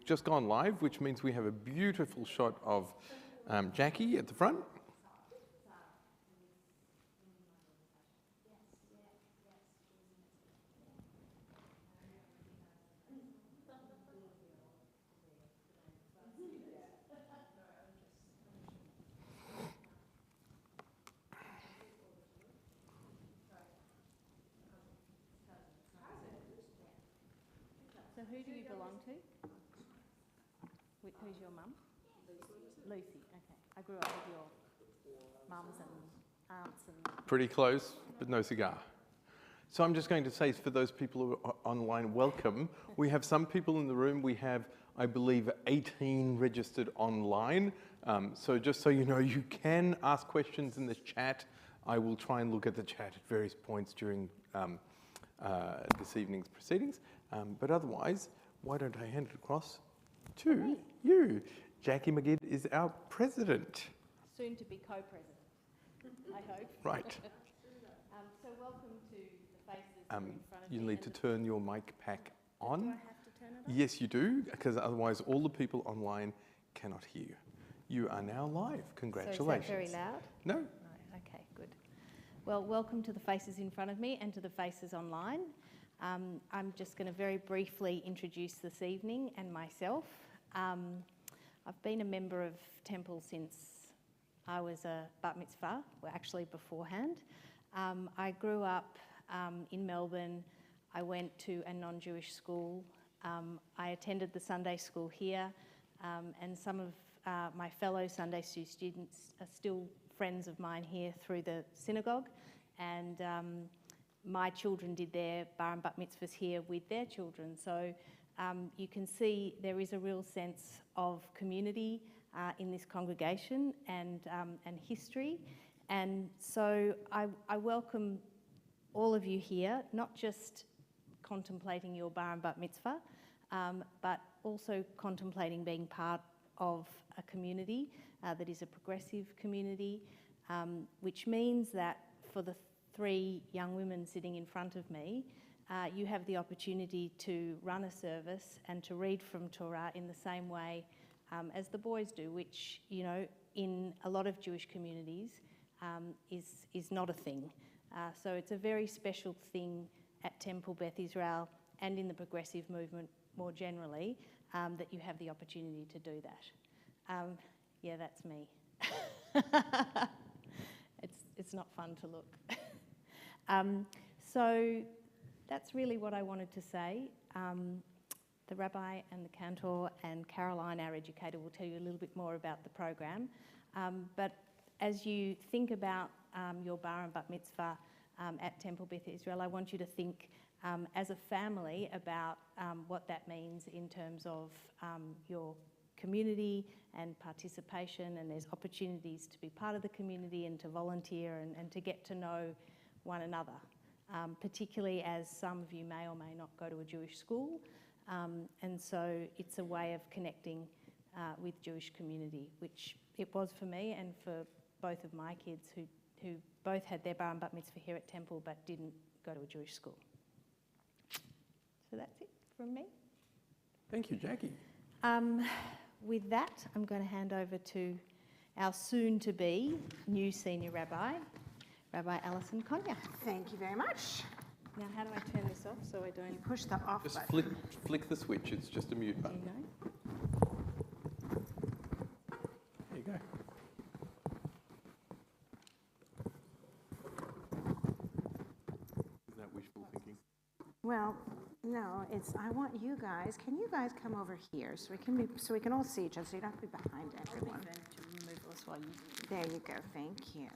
just gone live, which means we have a beautiful shot of Jackie at the front. So who do you belong to? Who's your mum? Lucy, okay. I grew up with your mums and aunts and... Pretty close, but no cigar. So I'm just going to say, for those people who are online, welcome. We have some people in the room. We have, I believe, 18 registered online. So just so you know, you can ask questions in the chat. I will try and look at the chat at various points during this evening's proceedings. But otherwise, why don't I hand it across to you? Jackie McGid is our president. Soon to be co-president, I hope. Right. So welcome to the faces in front of You me. need to turn your mic pack on. Do I have to turn it on? Yes, you do, because otherwise all the people online cannot hear you. You are now live. Congratulations. So is that very loud? No. No. Okay, good. Well, welcome to the faces in front of me and to the faces online. I'm just going to very briefly introduce this evening and myself. I've been a member of Temple since I was a bat mitzvah, well, actually beforehand. I grew up in Melbourne. I went to a non-Jewish school. I attended the Sunday school here, and some of my fellow Sunday school students are still friends of mine here through the synagogue, and my children did their bar and bat mitzvahs here with their children. So you can see there is a real sense of community in this congregation and history. And so I welcome all of you here, not just contemplating your bar and bat mitzvah, but also contemplating being part of a community that is a progressive community, which means that for the 3 young women sitting in front of me, you have the opportunity to run a service and to read from Torah in the same way as the boys do, which, you know, in a lot of Jewish communities is not a thing. So it's a very special thing at Temple Beth Israel and in the progressive movement more generally that you have the opportunity to do that. Yeah, that's me. It's not fun to look. So that's really what I wanted to say. The rabbi and the cantor and Caroline, our educator, will tell you a little bit more about the program. But as you think about your bar and bat mitzvah at Temple Beth Israel, I want you to think as a family about what that means in terms of your community and participation, and there's opportunities to be part of the community and to volunteer and to get to know one another, particularly as some of you may or may not go to a Jewish school, and so it's a way of connecting with Jewish community, which it was for me and for both of my kids who both had their bar and bat mitzvah here at Temple but didn't go to a Jewish school. So that's it from me. Thank you, Jackie. With that, I'm going to hand over to our soon-to-be new senior rabbi, Rabbi Alison Konya. Thank you very much. Now, how do I turn this off so I don't... You push the off Just button. flick the switch. It's just a mute button. There you There you go. Is that wishful thinking? Well, no, it's, I want you guys, can you guys come over here so we can all see each other, so you don't have to be behind everyone. There you go, thank you.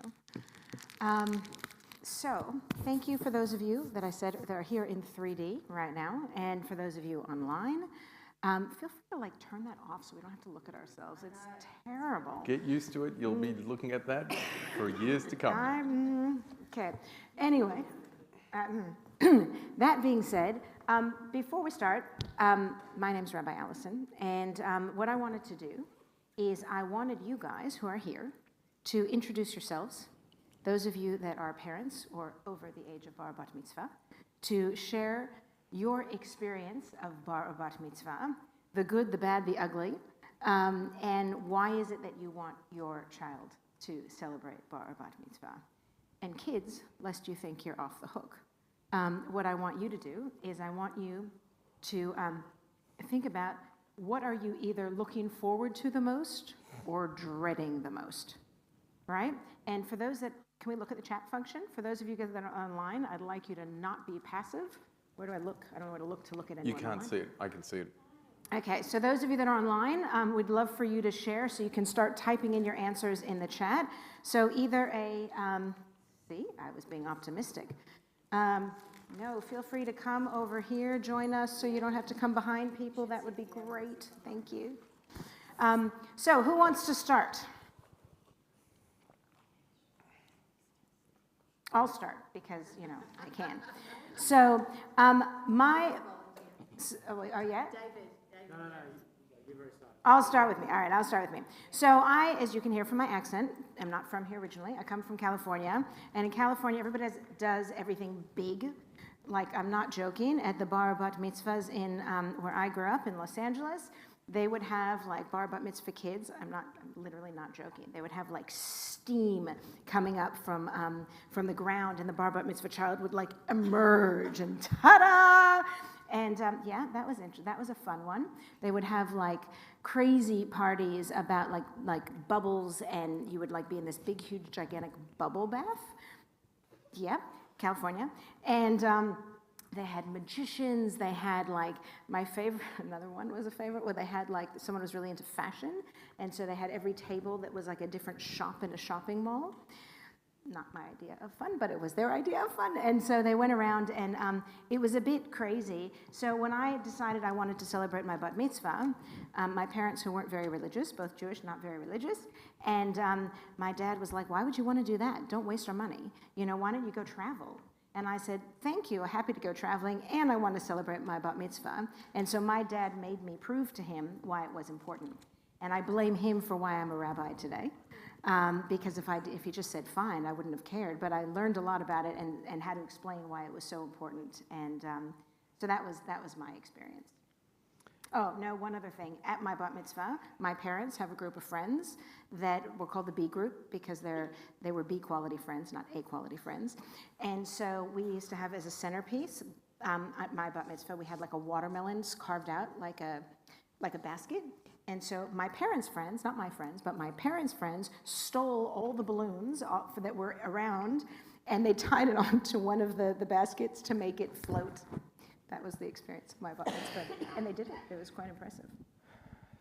So, thank you for those of you that I said that are here in 3D right now, and for those of you online. Feel free to like turn that off so we don't have to look at ourselves. It's terrible. Get used to it. You'll be looking at that for years to come. Okay. Anyway, that being said, before we start, my name's Rabbi Allison, and what I wanted to do is I wanted you guys who are here to introduce yourselves, those of you that are parents or over the age of bar bat mitzvah, to share your experience of bar or bat mitzvah, the good, the bad, the ugly, and why is it that you want your child to celebrate bar or bat mitzvah? And kids, lest you think you're off the hook, what I want you to do is I want you to think about what are you either looking forward to the most or dreading the most, right? And for those that, can we look at the chat function? For those of you guys that are online, I'd like you to not be passive. Where do I look? I don't know where to look at anyone. You can't online. see it. I can see it. Okay, so those of you that are online, we'd love for you to share so you can start typing in your answers in the chat. So either a, see, I was being optimistic. No, feel free to come over here, join us so you don't have to come behind people. That would be great. Thank you. So who wants to start? I'll start because, you know, I can. So oh, yeah? No. I'll start with me. All right, I'll start with me. So I, as you can hear from my accent, am not from here originally. I come from California. And in California, everybody does everything big. Like, I'm not joking. At the bar bat mitzvahs in where I grew up in Los Angeles, they would have like bar bat mitzvah kids. I'm literally not joking. They would have like steam coming up from the ground, and the bar bat mitzvah child would like emerge and ta-da! And yeah, that was interesting. That was a fun one. They would have like crazy parties about like bubbles, and you would like be in this big, huge, gigantic bubble bath. Yep, California. And they had magicians. They had like my favorite. Another one was a favorite where they had like someone was really into fashion, and so they had every table that was like a different shop in a shopping mall. Not my idea of fun, but it was their idea of fun. And so they went around, and it was a bit crazy. So when I decided I wanted to celebrate my bat mitzvah, my parents, who weren't very religious, both Jewish, not very religious, and my dad was like, why would you want to do that? Don't waste our money. You know, why don't you go travel? And I said, thank you, happy to go traveling, and I want to celebrate my bat mitzvah. And so my dad made me prove to him why it was important. And I blame him for why I'm a rabbi today. Because if he just said fine, I wouldn't have cared. But I learned a lot about it and had to explain why it was so important. And so that was my experience. Oh, no, one other thing. At my bat mitzvah, my parents have a group of friends that were called the B group because they were B quality friends, not A quality friends. And so we used to have as a centerpiece at my bat mitzvah, we had like a watermelons carved out like a basket. And so my parents' friends, not my friends, but my parents' friends stole all the balloons that were around, and they tied it onto one of the baskets to make it float. That was the experience of my bat mitzvah. And they did it. It was quite impressive.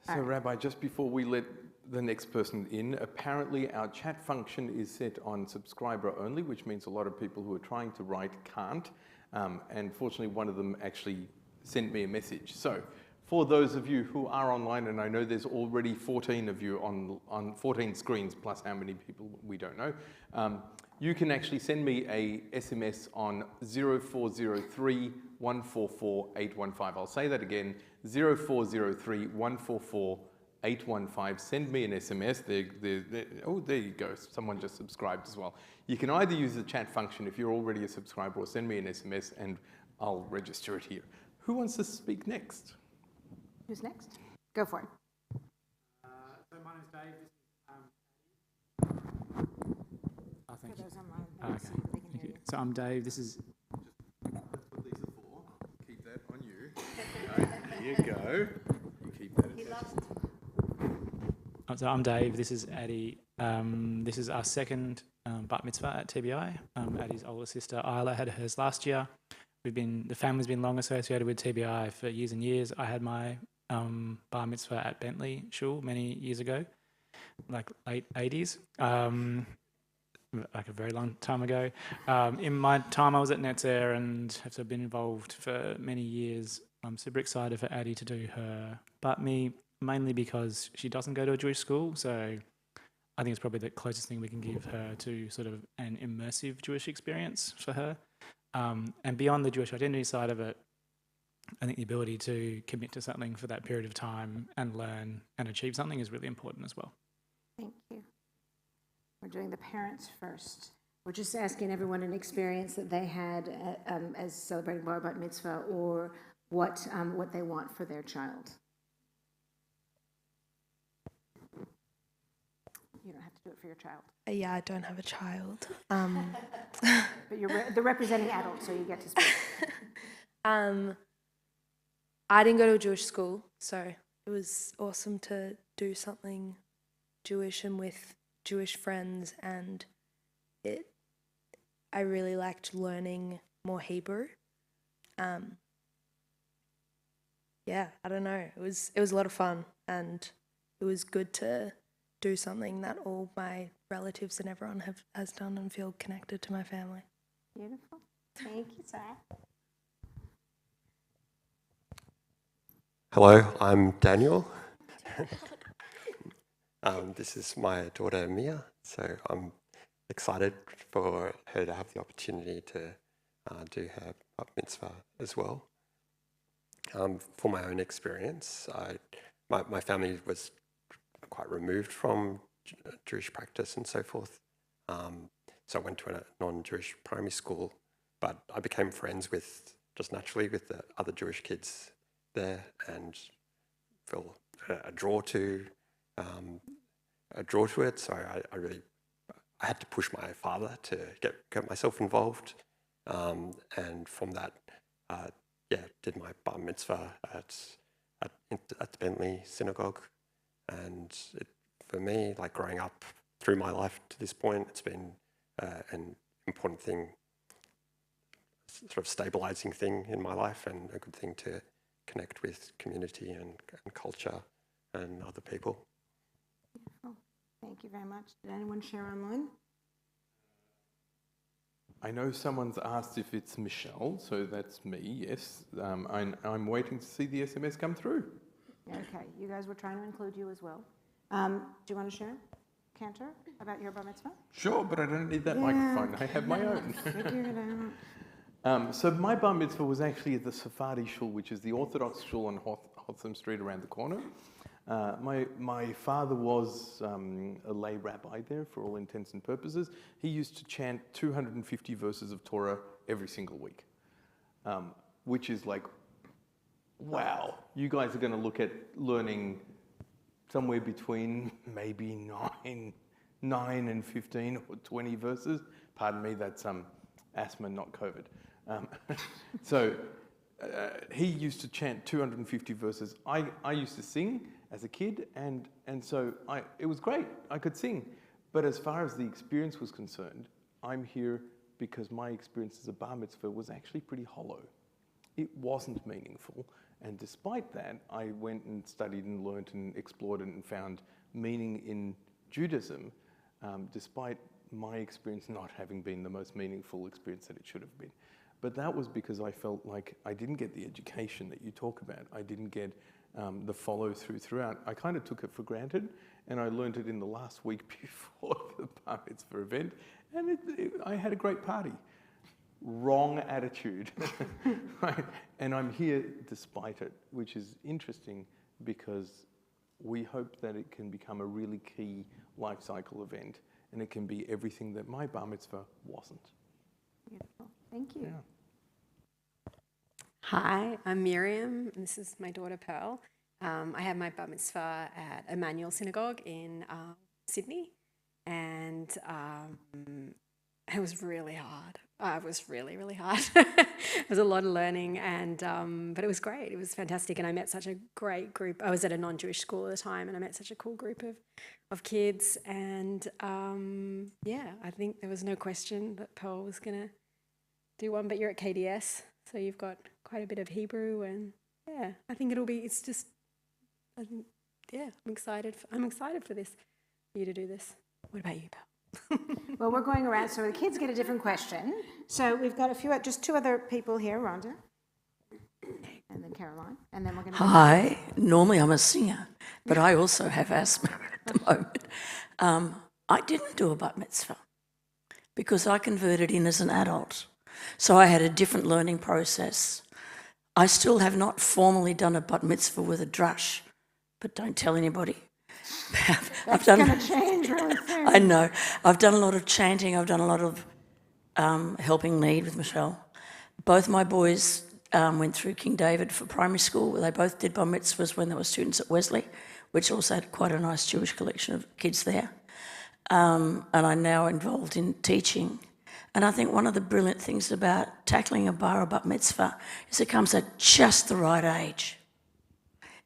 So, Rabbi, just before we let the next person in, apparently our chat function is set on subscriber only, which means a lot of people who are trying to write can't. And fortunately, one of them actually sent me a message. So, for those of you who are online, and I know there's already 14 of you on 14 screens, plus how many people we don't know, you can actually send me a SMS on 0403 144 815. I'll say that again, 0403 144 815. Send me an SMS. Oh, there you go. Someone just subscribed as well. You can either use the chat function if you're already a subscriber, or send me an SMS and I'll register it here. Who wants to speak next? Who's next? Go for it. So my name's Dave. Thank you. For those online, Okay. so they can hear you. So I'm Dave. This is That's what these are for. Keep that on you. There you go. You keep that. He loves so I'm Dave. This is Addie. This is our second bat mitzvah at TBI. Addie's older sister Isla had hers last year. The family's been long associated with TBI for years and years. I had my bar mitzvah at Bentley Shul many years ago, like late 80s, like a very long time ago. In my time I was at Netzer and have been involved for many years. I'm super excited for Addie to do her bat mi, mainly because she doesn't go to a Jewish school, so I think it's probably the closest thing we can give her to sort of an immersive Jewish experience for her. And beyond the Jewish identity side of it, I think the ability to commit to something for that period of time and learn and achieve something is really important as well. Thank you. We're doing the parents first. We're just asking everyone an experience that they had as celebrating bar bat mitzvah, or what they want for their child. to do it for your child. Yeah, I don't have a child. But you're the representing adult, so you get to speak. I didn't go to a Jewish school, so it was awesome to do something Jewish and with Jewish friends, and I really liked learning more Hebrew. Yeah, I don't know. It was a lot of fun, and it was good to do something that all my relatives and everyone has done and feel connected to my family. Beautiful. Thank you, Sarah. Hello, I'm Daniel. This is my daughter Mia, so I'm excited for her to have the opportunity to do her bat mitzvah as well. For my own experience, my family was quite removed from Jewish practice and so forth, so I went to a non-Jewish primary school, but I became friends just naturally with the other Jewish kids there, and feel a draw to it. So I had to push my father to get myself involved, and from that, did my bar mitzvah at the Bentley Synagogue, and for me, like growing up through my life to this point, it's been an important thing, sort of stabilizing thing in my life, and a good thing to connect with community and culture and other people. Beautiful. Thank you very much. Did anyone share online? I know someone's asked if it's Michelle, so that's me, yes. I'm waiting to see the SMS come through. Okay, you guys were trying to include you as well. Do you want to share, Cantor, about your bar mitzvah? Sure, but I don't need that microphone. I have my own. Figure it out. So my bar mitzvah was actually at the Sephardi shul, which is the Orthodox shul on Hotham Street around the corner. My father was a lay rabbi there for all intents and purposes. He used to chant 250 verses of Torah every single week, which is like, wow, you guys are going to look at learning somewhere between maybe 9 and 15 or 20 verses. Pardon me, that's asthma, not COVID. He used to chant 250 verses. I used to sing as a kid, and so it was great. I could sing. But as far as the experience was concerned, I'm here because my experience as a bar mitzvah was actually pretty hollow. It wasn't meaningful. And despite that, I went and studied and learned and explored and found meaning in Judaism, despite my experience not having been the most meaningful experience that it should have been. But that was because I felt like I didn't get the education that you talk about. I didn't get the follow through throughout. I kind of took it for granted, and I learned it in the last week before the bar mitzvah event, and I had a great party. Wrong attitude. Right? And I'm here despite it, which is interesting because we hope that it can become a really key life cycle event, and it can be everything that my bar mitzvah wasn't. Beautiful. Thank you. Yeah. Hi, I'm Miriam, and this is my daughter Pearl. I had my bar mitzvah at Emmanuel Synagogue in Sydney, and it was really hard. It was really, really hard. It was a lot of learning, but it was great. It was fantastic, and I met such a great group. I was at a non-Jewish school at the time, and I met such a cool group of kids, and I think there was no question that Pearl was going to do one, but you're at KDS, so you've got quite a bit of Hebrew, and I think I'm excited. I'm excited for this, for you to do this. What about you, Pearl? Well, we're going around, so the kids get a different question. So we've got just two other people here, Rhonda, and then Caroline, and then we're going to... Hi, normally I'm a singer, but I also have asthma at the moment. I didn't do a bat mitzvah because I converted in as an adult. So I had a different learning process. I still have not formally done a bat mitzvah with a drush, but don't tell anybody. That's going to change really soon. I know. I've done a lot of chanting. I've done a lot of helping lead with Michelle. Both my boys went through King David for primary school. They both did bar mitzvahs when they were students at Wesley, which also had quite a nice Jewish collection of kids there. and I'm now involved in teaching. And I think one of the brilliant things about tackling a bar or bat mitzvah is it comes at just the right age.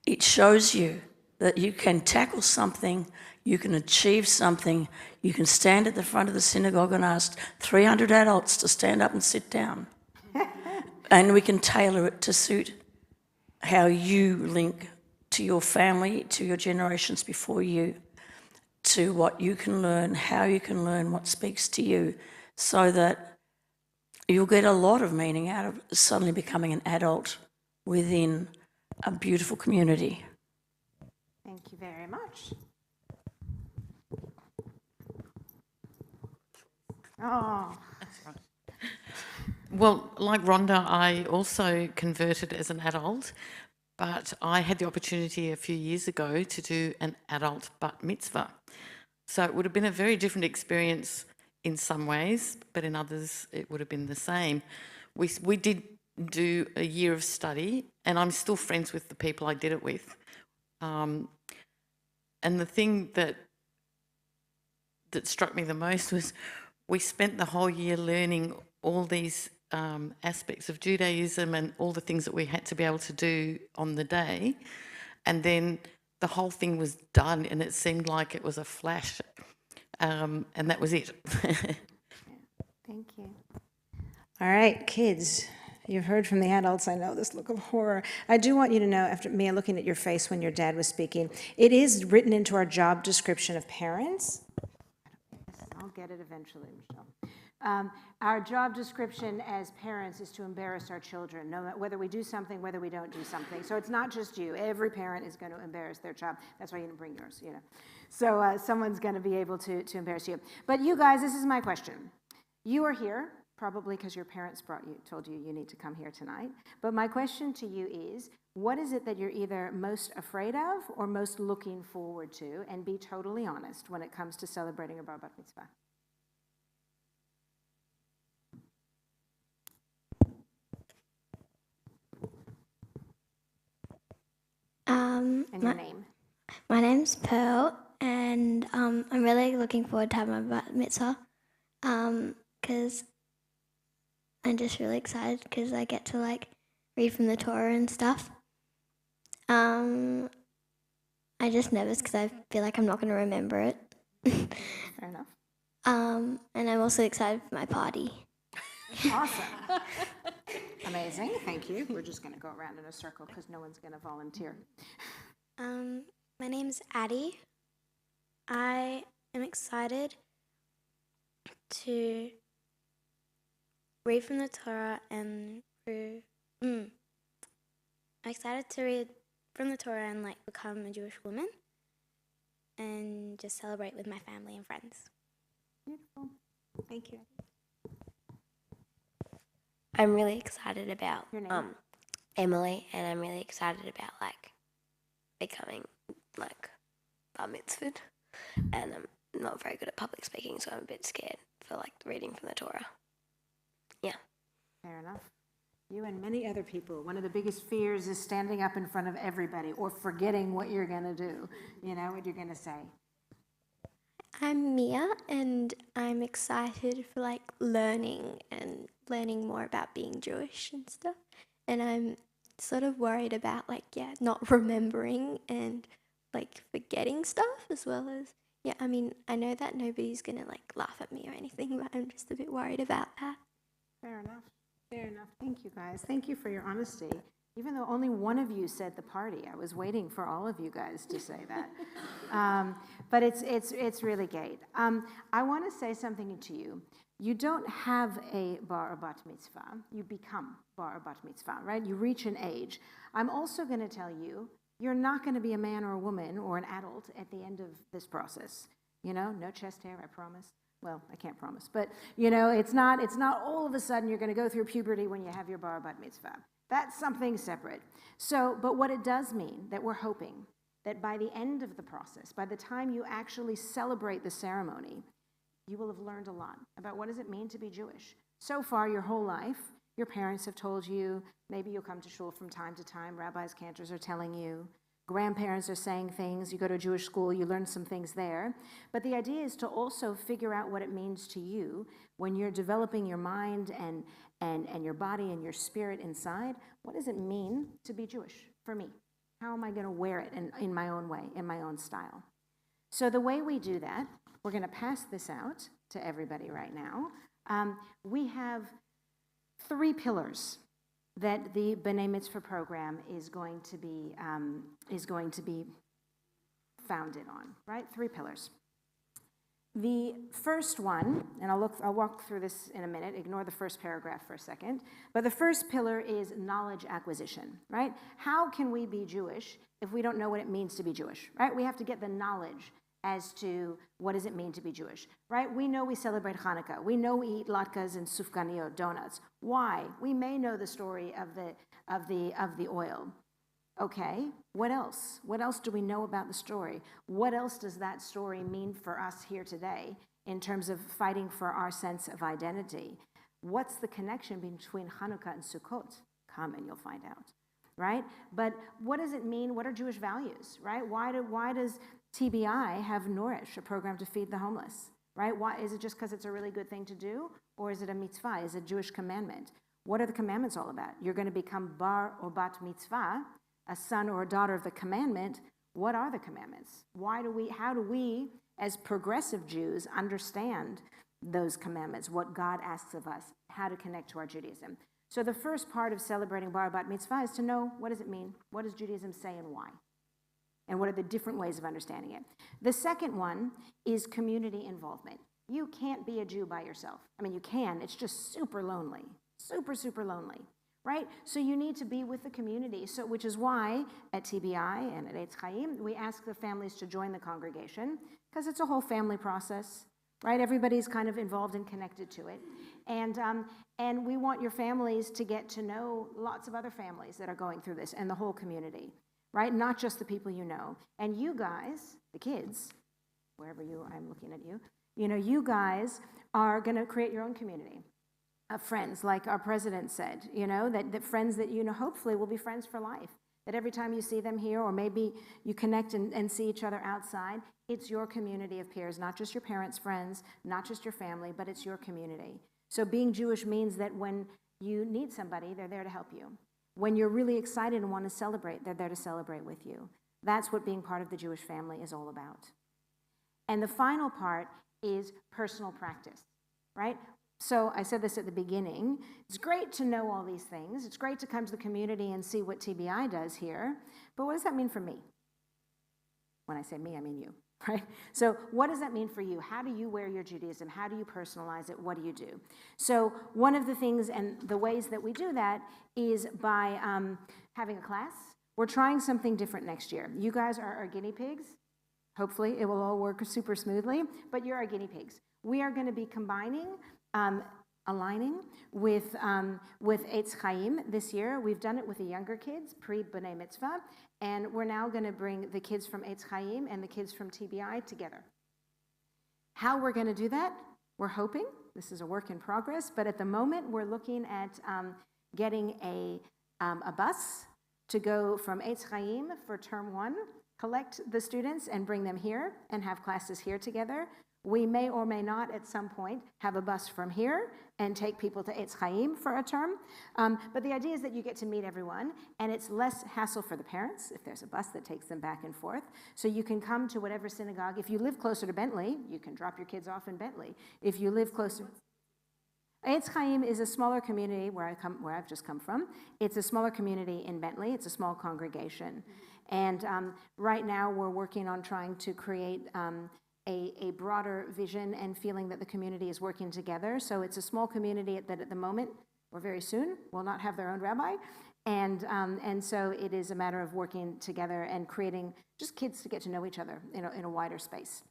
It shows you that you can tackle something, you can achieve something, you can stand at the front of the synagogue and ask 300 adults to stand up and sit down. And we can tailor it to suit how you link to your family, to your generations before you, to what you can learn, how you can learn, what speaks to you, so that you'll get a lot of meaning out of suddenly becoming an adult within a beautiful community. Thank you very much. Oh, Well, like Rhonda, I also converted as an adult, but I had the opportunity a few years ago to do an adult bat mitzvah. So it would have been a very different experience in some ways, but in others it would have been the same. We did do a year of study, and I'm still friends with the people I did it with. And the thing that struck me the most was we spent the whole year learning all these aspects of Judaism and all the things that we had to be able to do on the day. And then the whole thing was done and it seemed like it was a flash. And that was it. thank you. All right, kids, you've heard from the adults, I know, this look of horror. I do want you to know, after Mia looking at your face when your dad was speaking, it is written into our job description of parents. I'll get it eventually, Michelle. Our job description as parents is to embarrass our children, no matter whether we do something, whether we don't do something. So it's not just you. Every parent is going to embarrass their child. That's why you didn't bring yours, you know. So someone's going to be able to embarrass you. But you guys, this is my question. You are here probably because your parents told you you need to come here tonight. But my question to you is, what is it that you're either most afraid of or most looking forward to? And be totally honest when it comes to celebrating a bar bat mitzvah. And your name? My name's Pearl, and I'm really looking forward to having my bat mitzvah because I'm just really excited because I get to like read from the Torah and stuff. I'm just nervous because I feel like I'm not going to remember it. Fair enough. And I'm also excited for my party. Awesome. Amazing. Thank you. We're just going to go around in a circle because no one's going to volunteer. My name's Addie. I am excited to read from the Torah and I'm excited to read from the Torah and like become a Jewish woman and just celebrate with my family and friends. Beautiful. Thank you. I'm really excited about Your name? Emily, and I'm really excited about like becoming like bar mitzvahed, and I'm not very good at public speaking, so I'm a bit scared for like reading from the Torah. Yeah. Fair enough. You and many other people, one of the biggest fears is standing up in front of everybody or forgetting what you're going to do, you know, what you're going to say. I'm Mia, and I'm excited for like learning more about being Jewish and stuff. And I'm sort of worried about like, not remembering and like forgetting stuff as well as, I mean, I know that nobody's going to like laugh at me or anything, but I'm just a bit worried about that. Fair enough. Fair enough. Thank you, guys. Thank you for your honesty. Even though only one of you said the party, I was waiting for all of you guys to say that. But it's really great. I want to say something to you. You don't have a bar or bat mitzvah. You become bar or bat mitzvah, right? You reach an age. I'm also going to tell you, you're not going to be a man or a woman or an adult at the end of this process. You know, no chest hair, I promise. Well, I can't promise, but you know, it's not all of a sudden you're going to go through puberty when you have your bar or bat mitzvah. That's something separate. So, but what it does mean that we're hoping that by the end of the process, by the time you actually celebrate the ceremony, you will have learned a lot about what does it mean to be Jewish. So far, your whole life, your parents have told you, maybe you'll come to shul from time to time, rabbis, cantors are telling you, grandparents are saying things, you go to a Jewish school, you learn some things there. But the idea is to also figure out what it means to you when you're developing your mind and your body and your spirit inside. What does it mean to be Jewish for me? How am I going to wear it in my own way, in my own style? So the way we do that, we're going to pass this out to everybody right now. We have 3 pillars that the B'nai Mitzvah program is going to be founded on, right? 3 pillars. The first one, and I'll walk through this in a minute, ignore the first paragraph for a second, but the first pillar is knowledge acquisition, right? How can we be Jewish if we don't know what it means to be Jewish, right? We have to get the knowledge as to what does it mean to be Jewish, right? We know we celebrate Hanukkah. We know we eat latkes and sufganiyot, donuts. Why? We may know the story of the oil. Okay, what else? What else do we know about the story? What else does that story mean for us here today in terms of fighting for our sense of identity? What's the connection between Hanukkah and Sukkot? Come and you'll find out, right? But what does it mean? What are Jewish values, right? Why does TBI have Nourish, a program to feed the homeless, right? Why is it just because it's a really good thing to do, or is it a mitzvah? Is it a Jewish commandment? What are the commandments all about? You're going to become bar or bat mitzvah, a son or a daughter of the commandment. What are the commandments? How do we, as progressive Jews, understand those commandments, what God asks of us, how to connect to our Judaism? So the first part of celebrating bar bat mitzvah is to know, what does it mean? What does Judaism say and why? And what are the different ways of understanding it? The second one is community involvement. You can't be a Jew by yourself. I mean, you can, it's just super lonely, super, super lonely, right? So you need to be with the community, which is why at TBI and at Eitz Chaim, we ask the families to join the congregation, because it's a whole family process, right? Everybody's kind of involved and connected to it. And we want your families to get to know lots of other families that are going through this and the whole community, right? Not just the people you know. And you guys, the kids, wherever I'm looking at you, you guys are going to create your own community of friends, like our president said, that friends that hopefully will be friends for life. That every time you see them here, or maybe you connect and see each other outside, it's your community of peers, not just your parents' friends, not just your family, but it's your community. So being Jewish means that when you need somebody, they're there to help you. When you're really excited and want to celebrate, they're there to celebrate with you. That's what being part of the Jewish family is all about. And the final part is personal practice, right? So I said this at the beginning. It's great to know all these things. It's great to come to the community and see what TBI does here. But what does that mean for me? When I say me, I mean you, right? So what does that mean for you? How do you wear your Judaism? How do you personalize it? What do you do? So one of the things and the ways that we do that is by having a class. We're trying something different next year. You guys are our guinea pigs. Hopefully it will all work super smoothly, but you're our guinea pigs. We are going to be combining, aligning with Eitz Chaim this year. We've done it with the younger kids, pre-B'nai Mitzvah, and we're now going to bring the kids from Eitz Chaim and the kids from TBI together. How we're going to do that, we're hoping, this is a work in progress, but at the moment we're looking at getting a bus to go from Eitz Chaim for term 1, collect the students and bring them here and have classes here together. We may or may not at some point have a bus from here and take people to Eitz Chaim for a term. But the idea is that you get to meet everyone, and it's less hassle for the parents if there's a bus that takes them back and forth. So you can come to whatever synagogue. If you live closer to Bentley, you can drop your kids off in Bentley. If you live closer... Eitz Chaim is a smaller community where I've just come from. It's a smaller community in Bentley. It's a small congregation. And right now we're working on trying to create a broader vision and feeling that the community is working together. So it's a small community that at the moment, or very soon, will not have their own rabbi. And so it is a matter of working together and creating just kids to get to know each other in a wider space.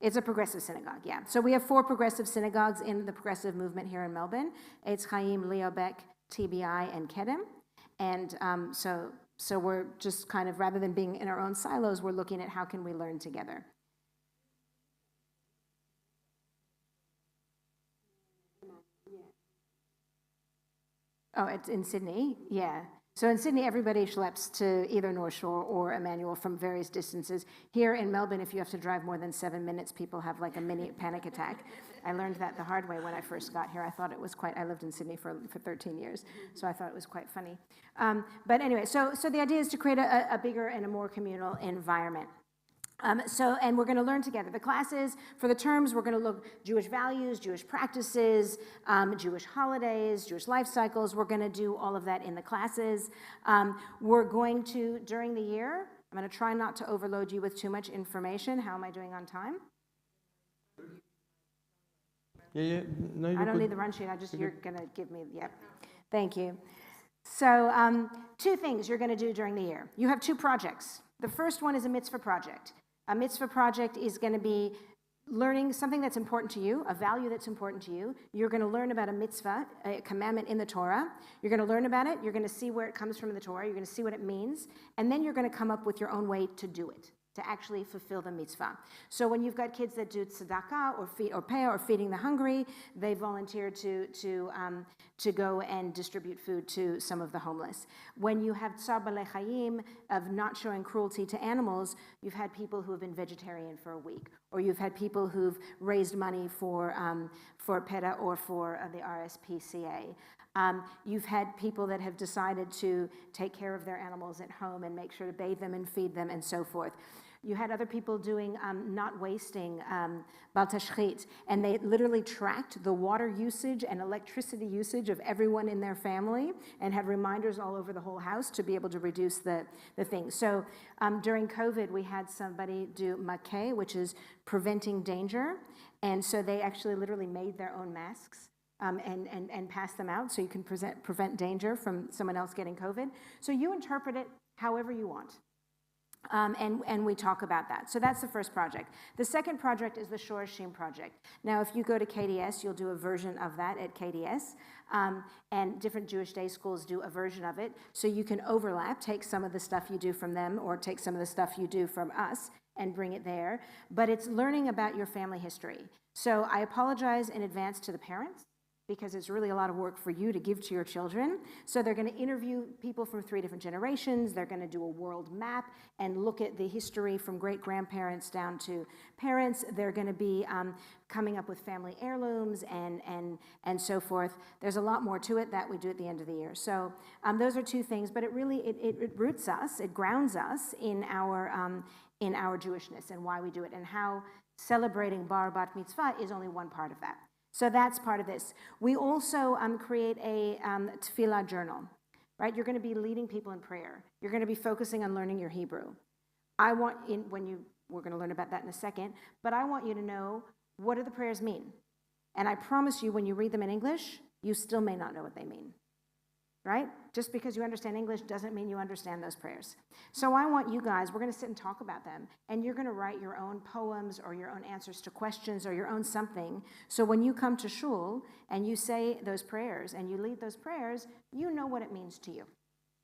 It's a progressive synagogue, yeah. So we have 4 progressive synagogues in the progressive movement here in Melbourne: Eitz Chaim, Leobeck, TBI, and Kedem. And so we're just kind of, rather than being in our own silos, we're looking at how can we learn together. Oh, it's in Sydney, yeah. So in Sydney, everybody schleps to either North Shore or Emmanuel from various distances. Here in Melbourne, if you have to drive more than 7 minutes, people have like a mini panic attack. I learned that the hard way when I first got here. I thought it was I lived in Sydney for 13 years, so I thought it was quite funny. But anyway, so the idea is to create a bigger and a more communal environment. And we're going to learn together. The classes, for the terms, we're going to look Jewish values, Jewish practices, Jewish holidays, Jewish life cycles. We're going to do all of that in the classes. We're going to, during the year, I'm going to try not to overload you with too much information. How am I doing on time? Yeah. No, I don't need the run sheet. You're going to give me, yep. Thank you. So 2 things you're going to do during the year. You have 2 projects. The first one is a mitzvah project. A mitzvah project is going to be learning something that's important to you, a value that's important to you. You're going to learn about a mitzvah, a commandment in the Torah. You're going to learn about it. You're going to see where it comes from in the Torah. You're going to see what it means. And then you're going to come up with your own way to do it, to actually fulfill the mitzvah. So when you've got kids that do tzedakah or pay or feeding the hungry, they volunteer to go and distribute food to some of the homeless. When you have tzar balei chayim, of not showing cruelty to animals, you've had people who have been vegetarian for a week, or you've had people who've raised money for PETA or for the RSPCA. You've had people that have decided to take care of their animals at home and make sure to bathe them and feed them and so forth. You had other people doing not wasting bal tashchit, and they literally tracked the water usage and electricity usage of everyone in their family and had reminders all over the whole house to be able to reduce the thing. So during COVID, we had somebody do makeh, which is preventing danger, and so they actually literally made their own masks. And pass them out so you can prevent danger from someone else getting COVID. So you interpret it however you want. And we talk about that. So that's the first project. The second project is the Shorashim project. Now, if you go to KDS, you'll do a version of that at KDS. And different Jewish day schools do a version of it. So you can overlap, take some of the stuff you do from them or take some of the stuff you do from us and bring it there. But it's learning about your family history. So I apologize in advance to the parents, because it's really a lot of work for you to give to your children. So they're going to interview people from 3 different generations. They're going to do a world map and look at the history from great-grandparents down to parents. They're going to be coming up with family heirlooms and so forth. There's a lot more to it that we do at the end of the year. So those are 2 things, but it really, it roots us, it grounds us in our Jewishness and why we do it, and how celebrating bar bat mitzvah is only one part of that. So that's part of this. We also create a tefillah journal, right? You're going to be leading people in prayer. You're going to be focusing on learning your Hebrew. We're going to learn about that in a second, but I want you to know, what do the prayers mean? And I promise you, when you read them in English, you still may not know what they mean, right? Just because you understand English doesn't mean you understand those prayers. So I want you guys, we're going to sit and talk about them, and you're going to write your own poems or your own answers to questions or your own something. So when you come to shul and you say those prayers and you lead those prayers, you know what it means to you,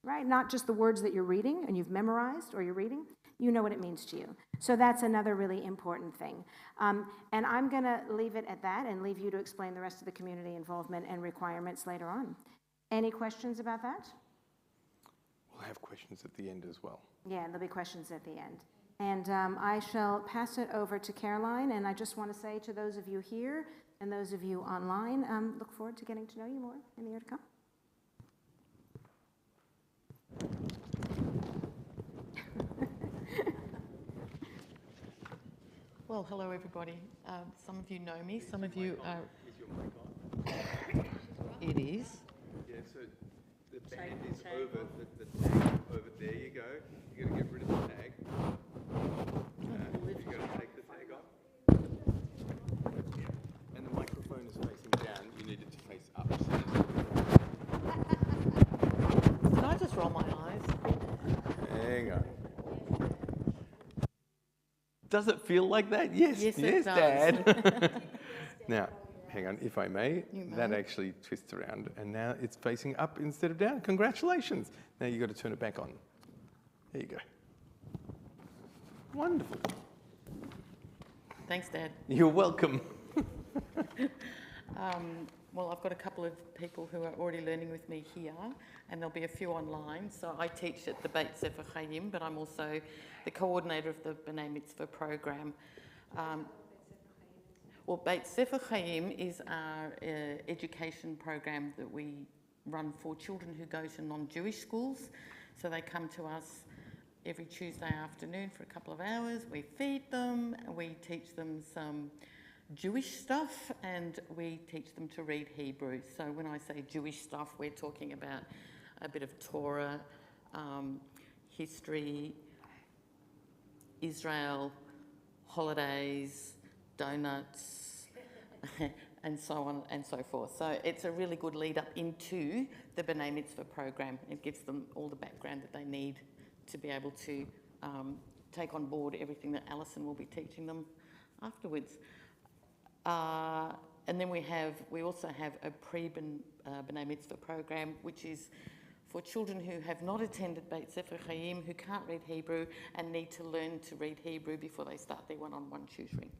right? Not just the words that you're reading and you've memorized or you're reading, you know what it means to you. So that's another really important thing. And I'm going to leave it at that and leave you to explain the rest of the community involvement and requirements later on. Any questions about that? We'll have questions at the end as well. Yeah, there'll be questions at the end. And I shall pass it over to Caroline, and I just want to say to those of you here and those of you online, look forward to getting to know you more in the year to come. Well, hello everybody. Some of you know me, some of you are... Is your mic on? It is. Yeah, so the band is over, the tag over there you go. You got to get rid of the tag. You got to take the tag off. And the microphone is facing down. You need it to face up. Can I just roll my eyes? Hang on. Does it feel like that? Yes, Yes, yes, it does. Dad. Now, hang on, if I may, You may. that actually twists around, and now it's facing up instead of down. Congratulations. Now you've got to turn it back on. There you go. Wonderful. Thanks, Dad. You're welcome. Well, I've got a couple of people who are already learning with me here, and there'll be a few online. So I teach at the Beit Sefer Chaim, but I'm also the coordinator of the B'nai Mitzvah program. Well, Beit Sefer Chaim is our education program that we run for children who go to non-Jewish schools. So they come to us every Tuesday afternoon for a couple of hours. We feed them, and we teach them some Jewish stuff, and we teach them to read Hebrew. So when I say Jewish stuff, we're talking about a bit of Torah, history, Israel, holidays, donuts, and so on and so forth. So it's a really good lead up into the B'nai Mitzvah program. It gives them all the background that they need to be able to take on board everything that Alison will be teaching them afterwards. And then we also have a pre-B'nai Mitzvah program, which is for children who have not attended Beit Sefer Chaim, who can't read Hebrew and need to learn to read Hebrew before they start their one-on-one tutoring.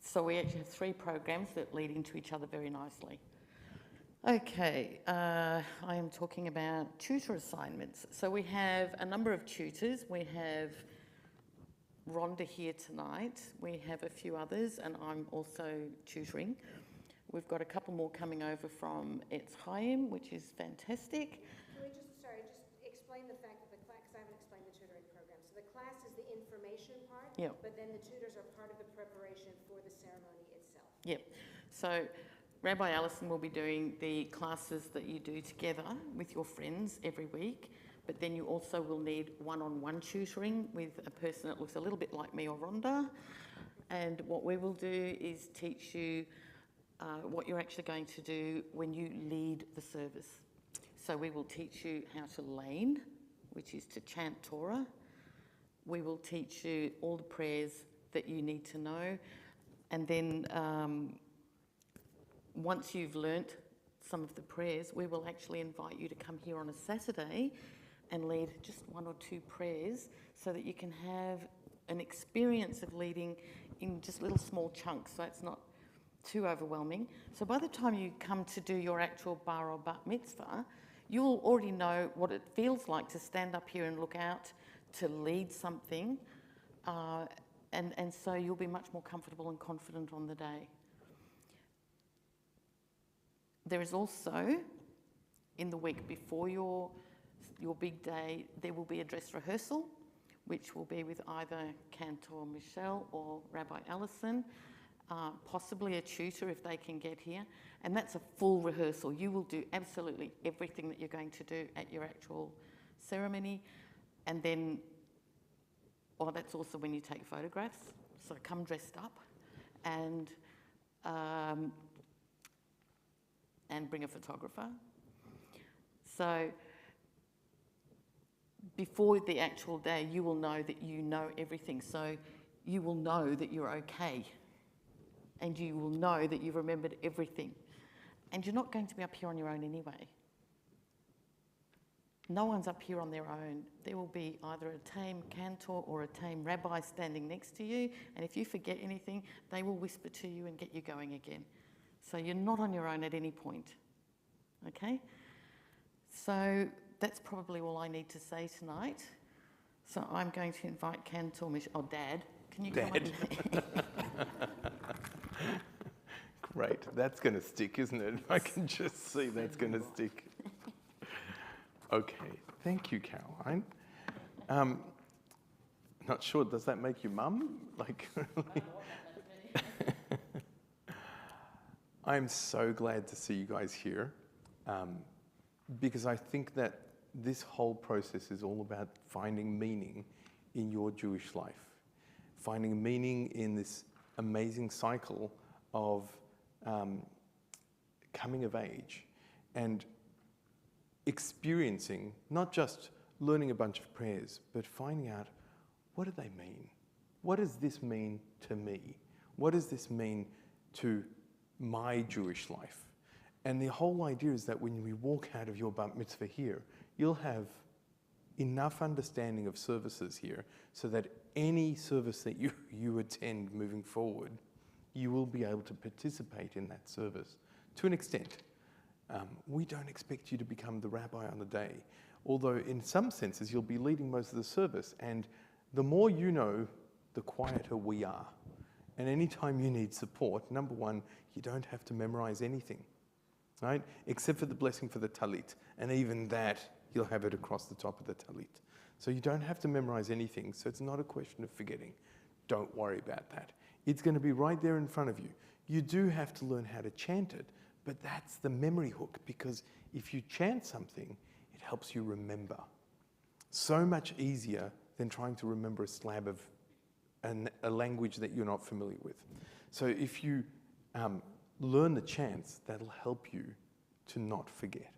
So we actually have 3 programs that lead into each other very nicely. Okay, I am talking about tutor assignments. So we have a number of tutors. We have Rhonda here tonight. We have a few others, and I'm also tutoring. We've got a couple more coming over from Etz Chaim, which is fantastic. Can we just explain the fact that the class, because I haven't explained the tutoring program. So the class is the information part, Yep. but then the tutors are part of the preparation for the ceremony itself. Yep. So Rabbi Alison will be doing the classes that you do together with your friends every week. But then you also will need one-on-one tutoring with a person that looks a little bit like me or Rhonda. And what we will do is teach you what you're actually going to do when you lead the service. So we will teach you how to lane, which is to chant Torah. We will teach you all the prayers that you need to know. And then once you've learnt some of the prayers, we will actually invite you to come here on a Saturday and lead just 1 or 2 prayers so that you can have an experience of leading in just little small chunks, so it's not too overwhelming. So by the time you come to do your actual bar or bat mitzvah, you'll already know what it feels like to stand up here and look out to lead something, and so you'll be much more comfortable and confident on the day. There is also, in the week before your big day, there will be a dress rehearsal, which will be with either Cantor Michelle or Rabbi Alison, possibly a tutor if they can get here. And that's a full rehearsal. You will do absolutely everything that you're going to do at your actual ceremony. And then, that's also when you take photographs. So come dressed up and bring a photographer. So before the actual day, you will know that you know everything. So you will know that you're okay. And you will know that you've remembered everything. And you're not going to be up here on your own anyway. No one's up here on their own. There will be either a tame cantor or a tame rabbi standing next to you. And if you forget anything, they will whisper to you and get you going again. So you're not on your own at any point. Okay? So that's probably all I need to say tonight. So I'm going to invite Cantor Michelle. Dad, can you come up? Great, that's going to stick, isn't it? I can just see that's going to stick. Okay, thank you, Caroline. Not sure, does that make you mum? I'm so glad to see you guys here, because I think that this whole process is all about finding meaning in your Jewish life, finding meaning in this amazing cycle of coming of age and experiencing, not just learning a bunch of prayers, but finding out, what do they mean? What does this mean to me? What does this mean to my Jewish life? And the whole idea is that when we walk out of your bat mitzvah here, you'll have enough understanding of services here so that any service that you attend moving forward, you will be able to participate in that service to an extent. We don't expect you to become the rabbi on the day, although in some senses you'll be leading most of the service, and the more you know, the quieter we are. And anytime you need support, number one, you don't have to memorize anything, right? Except for the blessing for the talit, and even that, you'll have it across the top of the talit. So you don't have to memorize anything, so it's not a question of forgetting. Don't worry about that. It's going to be right there in front of you. You do have to learn how to chant it, but that's the memory hook, because if you chant something, it helps you remember. So much easier than trying to remember a slab of a language that you're not familiar with. So if you learn the chants, that'll help you to not forget.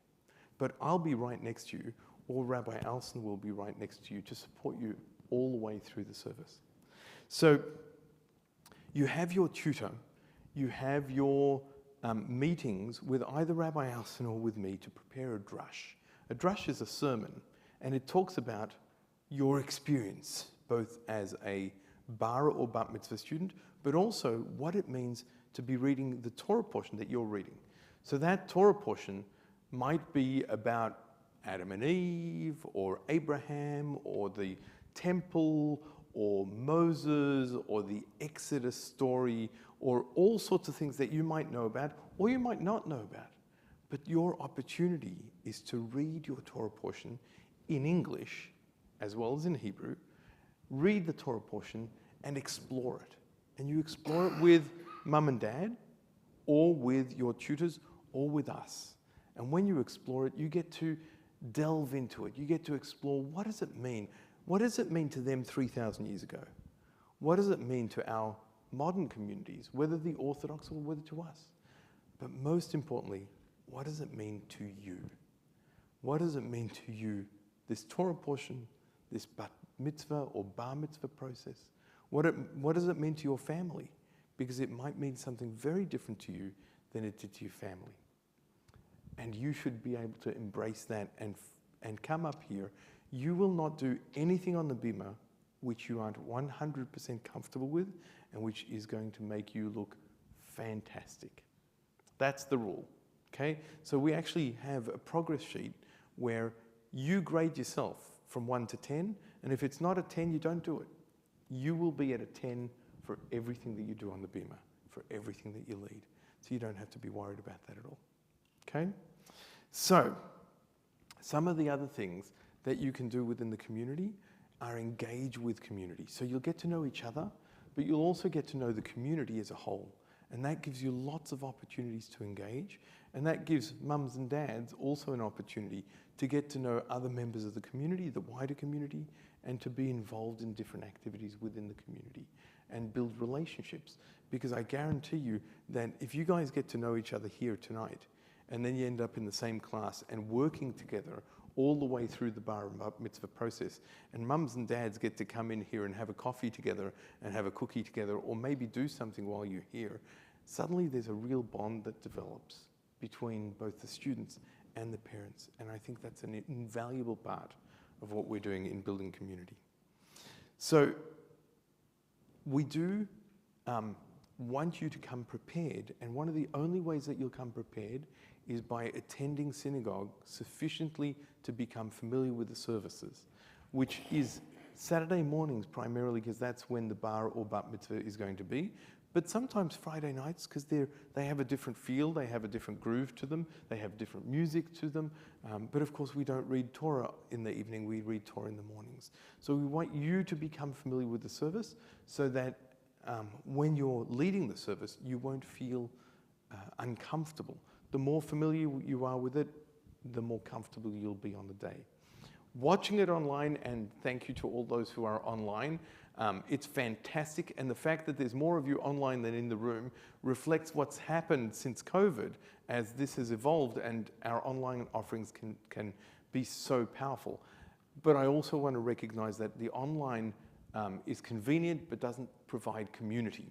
But I'll be right next to you, or Rabbi Alson will be right next to you to support you all the way through the service. So you have your tutor, you have your meetings with either Rabbi Alson or with me to prepare a drush. A drush is a sermon, and it talks about your experience, both as a bar or bat mitzvah student, but also what it means to be reading the Torah portion that you're reading. So that Torah portion might be about Adam and Eve, or Abraham, or the temple, or Moses, or the Exodus story, or all sorts of things that you might know about, or you might not know about. But your opportunity is to read your Torah portion in English, as well as in Hebrew, read the Torah portion and explore it. And you explore it with mum and dad, or with your tutors, or with us. And when you explore it, you get to delve into it. You get to explore, what does it mean? What does it mean to them 3,000 years ago? What does it mean to our modern communities, whether the Orthodox or whether to us? But most importantly, what does it mean to you? What does it mean to you, this Torah portion, this bat mitzvah or bar mitzvah process? What does it mean to your family? Because it might mean something very different to you than it did to your family. And you should be able to embrace that and come up here. You will not do anything on the bima which you aren't 100% comfortable with and which is going to make you look fantastic. That's the rule, okay? So we actually have a progress sheet where you grade yourself from 1 to 10, and if it's not a 10, you don't do it. You will be at a 10 for everything that you do on the bima, for everything that you lead. So you don't have to be worried about that at all, okay? So some of the other things that you can do within the community are engage with community. So you'll get to know each other, but you'll also get to know the community as a whole. And that gives you lots of opportunities to engage. And that gives mums and dads also an opportunity to get to know other members of the community, the wider community, and to be involved in different activities within the community and build relationships. Because I guarantee you that if you guys get to know each other here tonight, and then you end up in the same class and working together all the way through the bar and mitzvah process, and mums and dads get to come in here and have a coffee together and have a cookie together, or maybe do something while you're here, suddenly there's a real bond that develops between both the students and the parents. And I think that's an invaluable part of what we're doing in building community. So we do want you to come prepared, and one of the only ways that you'll come prepared is by attending synagogue sufficiently to become familiar with the services, which is Saturday mornings primarily, because that's when the bar or bat mitzvah is going to be, but sometimes Friday nights, because they have a different feel, they have a different groove to them, they have different music to them, but of course we don't read Torah in the evening, we read Torah in the mornings. So we want you to become familiar with the service so that when you're leading the service, you won't feel uncomfortable. The more familiar you are with it, the more comfortable you'll be on the day. Watching it online, and thank you to all those who are online, it's fantastic, and the fact that there's more of you online than in the room reflects what's happened since COVID as this has evolved and our online offerings can be so powerful. But I also want to recognize that the online is convenient but doesn't provide community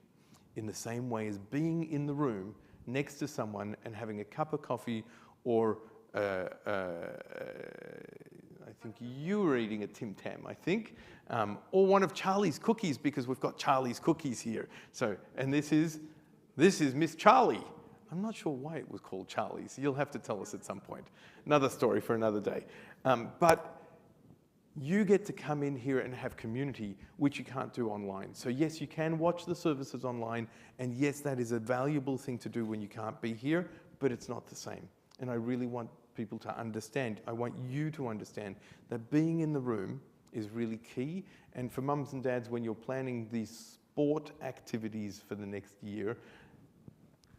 in the same way as being in the room next to someone and having a cup of coffee, or I think you were eating a Tim Tam, I think, or one of Charlie's cookies, because we've got Charlie's cookies here. So, and this is Miss Charlie. I'm not sure why it was called Charlie's. You'll have to tell us at some point. Another story for another day. But you get to come in here and have community, which you can't do online. So yes, you can watch the services online, and yes, that is a valuable thing to do when you can't be here, but it's not the same. And I really want people to understand, I want you to understand that being in the room is really key. And for mums and dads, when you're planning these sport activities for the next year,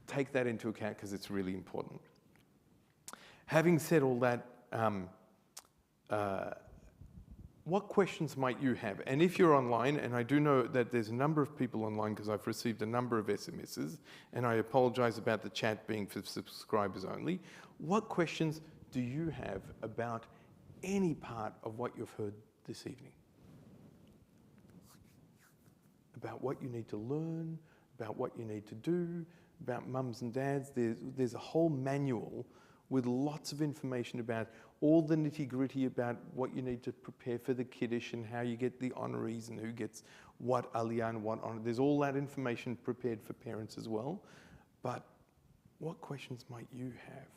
take that into account because it's really important. Having said all that, what questions might you have? And if you're online, and I do know that there's a number of people online because I've received a number of SMSs, and I apologize about the chat being for subscribers only. What questions do you have about any part of what you've heard this evening? About what you need to learn, about what you need to do, about mums and dads. There's a whole manual with lots of information about all the nitty-gritty about what you need to prepare for the Kiddush and how you get the honorees and who gets what aliyah and what honor. There's all that information prepared for parents as well. But what questions might you have?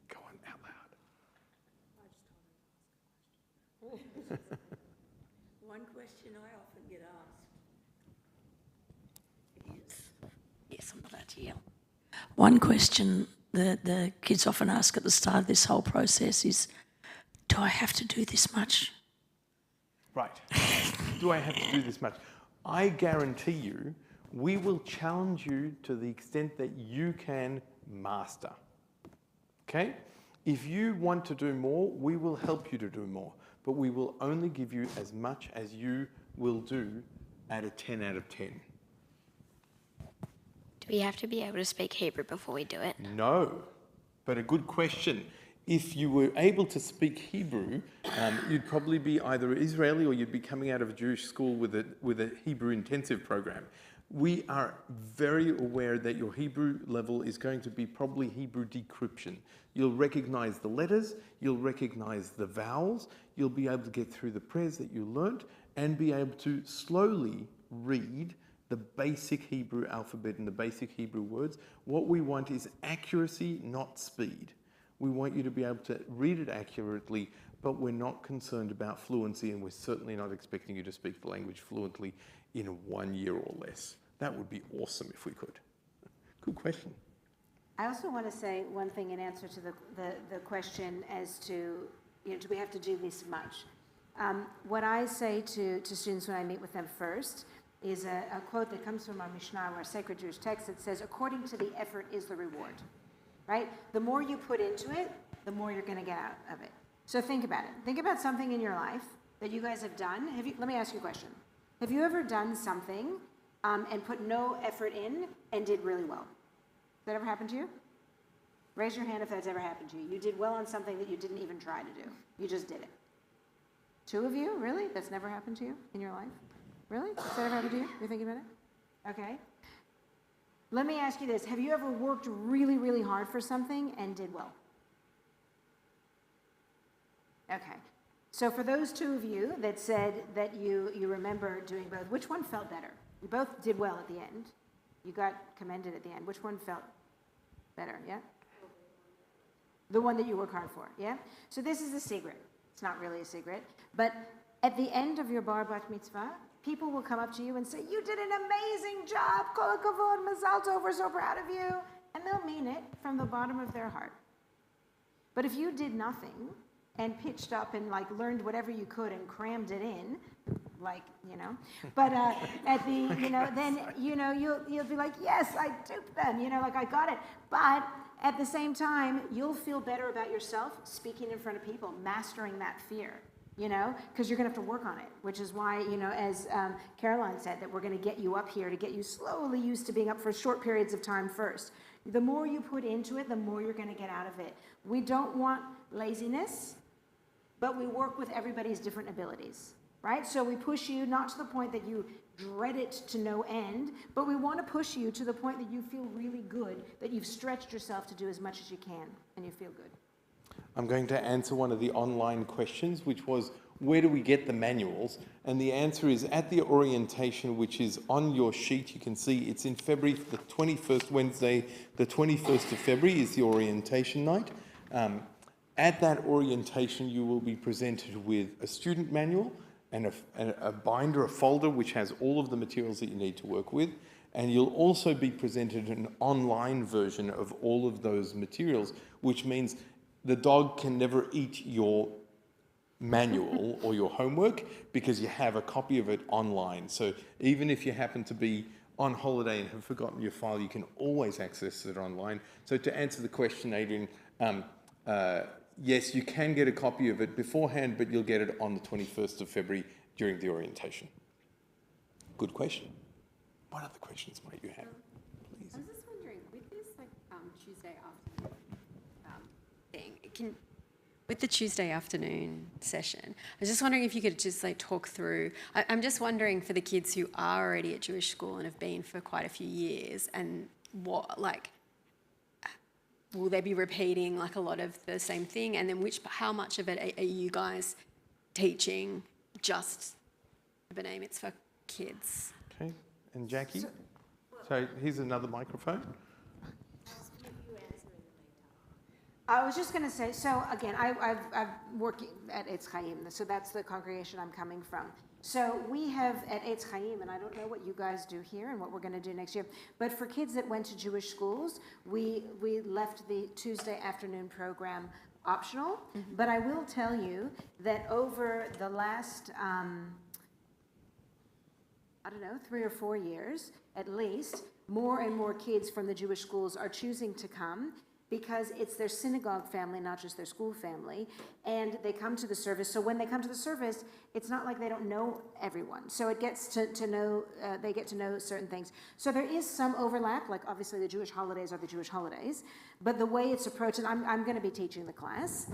Go on out loud. One question I often get asked is, yes, I'm allowed to yell. One question that the kids often ask at the start of this whole process is, do I have to do this much? Right. Do I have to do this much? I guarantee you, we will challenge you to the extent that you can master. Okay? If you want to do more, we will help you to do more. But we will only give you as much as you will do at a 10 out of 10. Do we have to be able to speak Hebrew before we do it? No, but a good question. If you were able to speak Hebrew, you'd probably be either Israeli or you'd be coming out of a Jewish school with a Hebrew intensive program. We are very aware that your Hebrew level is going to be probably Hebrew decryption. You'll recognize the letters, you'll recognize the vowels, you'll be able to get through the prayers that you learnt and be able to slowly read the basic Hebrew alphabet and the basic Hebrew words. What we want is accuracy, not speed. We want you to be able to read it accurately, but we're not concerned about fluency, and we're certainly not expecting you to speak the language fluently in 1 year or less. That would be awesome if we could. Good question. I also want to say one thing in answer to the question as to, do we have to do this much? What I say to students when I meet with them first is a quote that comes from our Mishnah, our sacred Jewish text, that says, according to the effort is the reward, right? The more you put into it, the more you're going to get out of it. So think about it. Think about something in your life that you guys have done. Let me ask you a question. Have you ever done something and put no effort in and did really well? Has that ever happened to you? Raise your hand if that's ever happened to you. You did well on something that you didn't even try to do. You just did it. 2 of you? Really? That's never happened to you in your life? Really? Has that ever happened to you? You're thinking about it? Okay. Let me ask you this. Have you ever worked really, really hard for something and did well? Okay. So for those 2 of you that said that you remember doing both, which one felt better? You both did well at the end. You got commended at the end. Which one felt better, yeah? The one that you work hard for, yeah? So this is a secret. It's not really a secret. But at the end of your bar bat mitzvah, people will come up to you and say, you did an amazing job, kol hakavod, mazal tov, we're so proud of you. And they'll mean it from the bottom of their heart. But if you did nothing and pitched up and learned whatever you could and crammed it in, but at the, then, you'll be like, yes, I duped them, I got it. But at the same time, you'll feel better about yourself speaking in front of people, mastering that fear. Because you're going to have to work on it, which is why, as Caroline said, that we're going to get you up here to get you slowly used to being up for short periods of time first. The more you put into it, the more you're going to get out of it. We don't want laziness, but we work with everybody's different abilities, right? So we push you not to the point that you dread it to no end, but we want to push you to the point that you feel really good, that you've stretched yourself to do as much as you can, and you feel good. I'm going to answer one of the online questions, which was, where do we get the manuals? And the answer is at the orientation, which is on your sheet. You can see it's in February, the 21st, Wednesday, the 21st of February is the orientation night. At that orientation, you will be presented with a student manual and a binder, a folder, which has all of the materials that you need to work with. And you'll also be presented an online version of all of those materials, which means the dog can never eat your manual or your homework because you have a copy of it online. So even if you happen to be on holiday and have forgotten your file, you can always access it online. So to answer the question, Adrian, yes, you can get a copy of it beforehand, but you'll get it on the 21st of February during the orientation. Good question. What other questions might you have? Please. I was just wondering, with this Tuesday afternoon thing, with the Tuesday afternoon session, I was just wondering if you could just talk through. I'm just wondering for the kids who are already at Jewish school and have been for quite a few years, and what will they be repeating a lot of the same thing? And then how much of it are you guys teaching just the B'nai Mitzvah kids? Okay, and Jackie? So here's another microphone. I was just going to say, so again, I've working at Eitz Chaim, so that's the congregation I'm coming from. So we have at Eitz Chaim, and I don't know what you guys do here and what we're going to do next year, but for kids that went to Jewish schools, we left the Tuesday afternoon program optional. Mm-hmm. But I will tell you that over the last, 3 or 4 years, at least, more and more kids from the Jewish schools are choosing to come because it's their synagogue family, not just their school family, and they come to the service. So when they come to the service, it's not like they don't know everyone. So it gets to know, they get to know certain things. So there is some overlap, like obviously the Jewish holidays are the Jewish holidays, but the way it's approached, and I'm going to be teaching the class,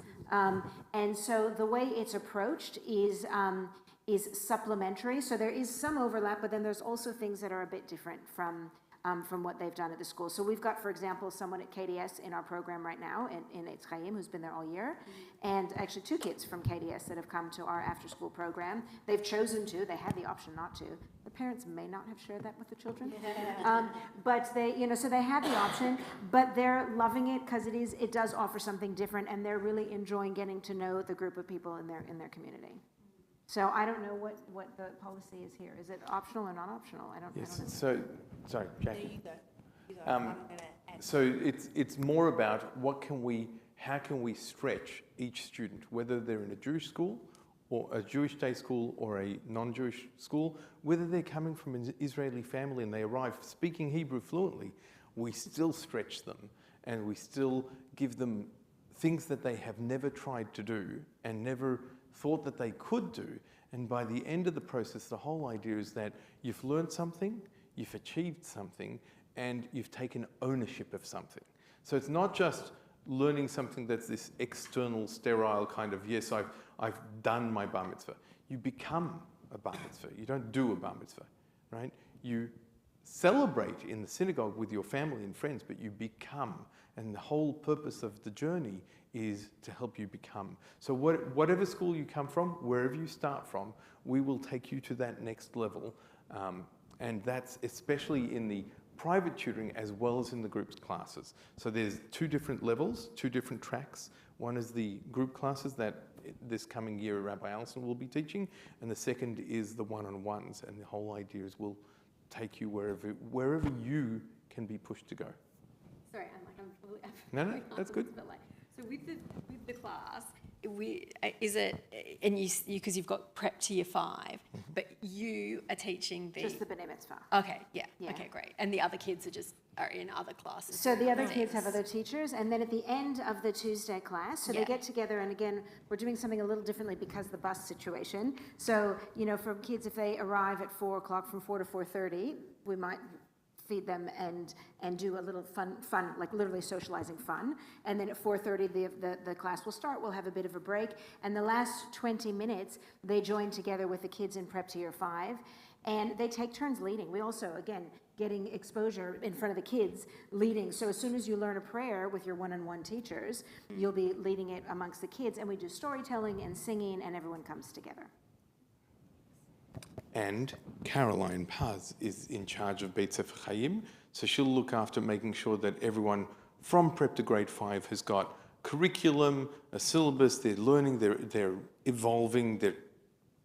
and so the way it's approached is supplementary. So there is some overlap, but then there's also things that are a bit different from what they've done at the school. So we've got, for example, someone at KDS in our program right now in Eitz Chaim who's been there all year, and actually 2 kids from KDS that have come to our after-school program. They've chosen to. They had the option not to. The parents may not have shared that with the children, but they, so they had the option. But they're loving it because it does offer something different, and they're really enjoying getting to know the group of people in their community. So I don't know what the policy is here. Is it optional or not optional? I don't know. So, sorry, Jackie. There you go. So it's more about how can we stretch each student, whether they're in a Jewish school or a Jewish day school or a non-Jewish school, whether they're coming from an Israeli family and they arrive speaking Hebrew fluently, we still stretch them and we still give them things that they have never tried to do and never thought that they could do. And by the end of the process, the whole idea is that you've learned something, you've achieved something, and you've taken ownership of something. So it's not just learning something that's this external, sterile kind of, yes, I've done my bar mitzvah. You become a bar mitzvah. You don't do a bar mitzvah, right? You celebrate in the synagogue with your family and friends, but you become. And the whole purpose of the journey is to help you become. So whatever school you come from, wherever you start from, we will take you to that next level. And that's especially in the private tutoring as well as in the group classes. So there's 2 different levels, 2 different tracks. One is the group classes that this coming year Rabbi Allison will be teaching, and the second is the one-on-ones. And the whole idea is we'll take you wherever you can be pushed to go. Sorry, I'm fully. No, that's good. So with the class, is it, and you because you've got prep to year 5, but you are teaching just the B'nai Mitzvah. Okay, yeah, okay, great. And the other kids are in other classes. So the other kids have other teachers, and then at the end of the Tuesday class, so they get together, and again, we're doing something a little differently because of the bus situation. So, for kids, if they arrive at 4 o'clock, from 4 to 4:30, we might feed them and do a little fun, like literally socializing fun. And then at 4:30, the class will start. We'll have a bit of a break. And the last 20 minutes, they join together with the kids in prep to year 5. And they take turns leading. We also, again, getting exposure in front of the kids, leading. So as soon as you learn a prayer with your one-on-one teachers, you'll be leading it amongst the kids, and we do storytelling and singing, and everyone comes together. And Caroline Paz is in charge of Beit Sefer Chaim, so she'll look after making sure that everyone from prep to grade 5 has got curriculum, a syllabus, they're learning, they're evolving, they're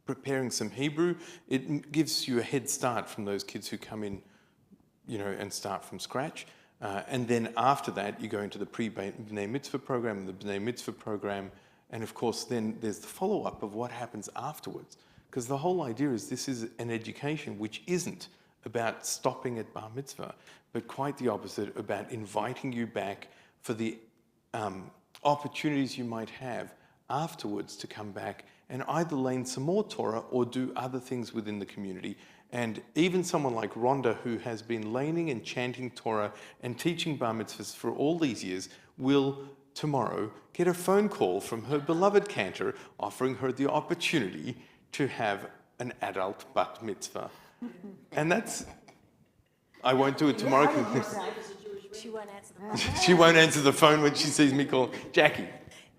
preparing some Hebrew. It gives you a head start from those kids who come in, and start from scratch. And then after that, you go into the pre-B'nai Mitzvah program and the B'nai Mitzvah program. And of course, then there's the follow-up of what happens afterwards. Because the whole idea is this is an education which isn't about stopping at Bar Mitzvah, but quite the opposite, about inviting you back for the opportunities you might have afterwards to come back and either learn some more Torah or do other things within the community. And even someone like Rhonda, who has been learning and chanting Torah and teaching Bar Mitzvahs for all these years, will tomorrow get a phone call from her beloved cantor offering her the opportunity to have an adult Bat Mitzvah. And that's... I won't do it tomorrow. She won't answer the phone. She won't answer the phone when she sees me call. Jackie.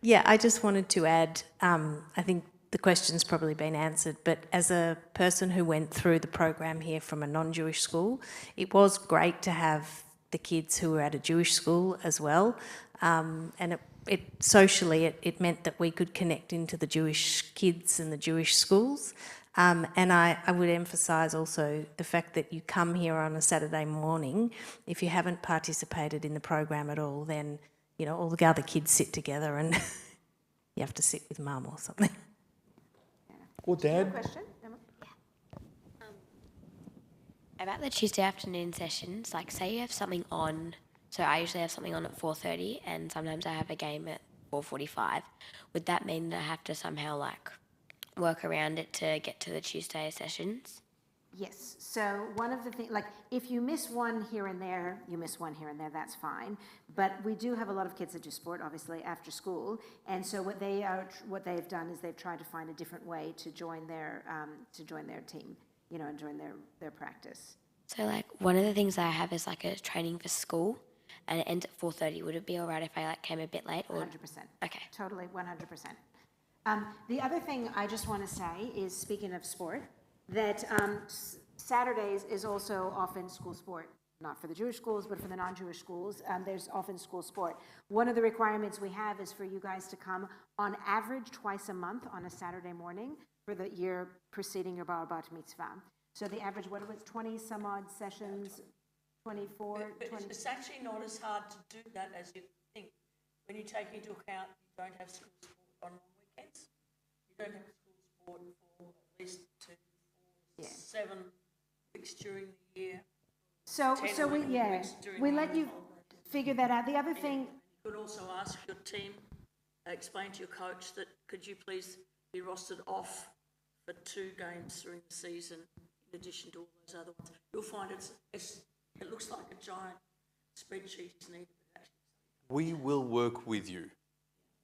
Yeah, I just wanted to add, I think the question's probably been answered, but as a person who went through the program here from a non-Jewish school, it was great to have the kids who were at a Jewish school as well. And socially, it meant that we could connect into the Jewish kids and the Jewish schools. And I would emphasise also the fact that you come here on a Saturday morning. If you haven't participated in the program at all, then, all the other kids sit together and you have to sit with mum or something. Or dad. Question? About the Tuesday afternoon sessions, like say you have something on, so I usually have something on at 4:30 and sometimes I have a game at 4:45. Would that mean that I have to somehow work around it to get to the Tuesday sessions? Yes. So one of the things, if you miss one here and there, that's fine. But we do have a lot of kids that do sport, obviously, after school. And so what they've done is they've tried to find a different way to join their team, and join their practice. So one of the things I have is a training for school and it ends at 4:30. Would it be all right if I came a bit late? Or 100%. Okay. Totally, 100%. The other thing I just want to say is, speaking of sport, that Saturdays is also often school sport, not for the Jewish schools, but for the non-Jewish schools. There's often school sport. One of the requirements we have is for you guys to come on average twice a month on a Saturday morning for the year preceding your Bar Bat Mitzvah. So the average, 20 some odd sessions, 24? It's actually not as hard to do that as you think. When you take into account you don't have school sport on weekends, you don't have school sport for at least 2, 4, 7 weeks during the year. So we let you figure that out. The other thing... You could also ask your team, explain to your coach that could you please be rostered off for 2 games during the season in addition to all those other ones. You'll find it looks like a giant spreadsheet is needed. We will work with you.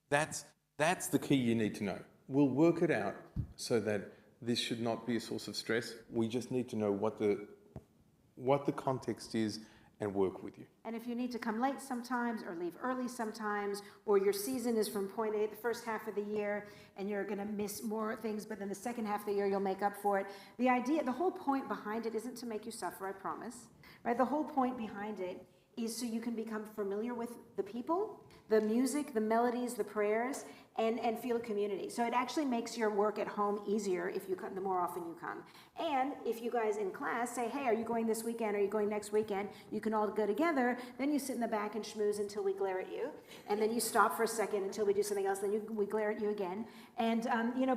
That's the key you need to know. We'll work it out so that this should not be a source of stress. We just need to know what the context is and work with you. And if you need to come late sometimes or leave early sometimes, or your season is from point A, the first half of the year, and you're going to miss more things, but then the second half of the year you'll make up for it. The whole point behind it isn't to make you suffer, I promise. Right? The whole point behind it is so you can become familiar with the people, the music, the melodies, the prayers, and feel a community. So it actually makes your work at home easier if you come, the more often you come. And if you guys in class say, hey, are you going this weekend? Are you going next weekend? You can all go together. Then you sit in the back and schmooze until we glare at you. And then you stop for a second until we do something else. Then we glare at you again. And,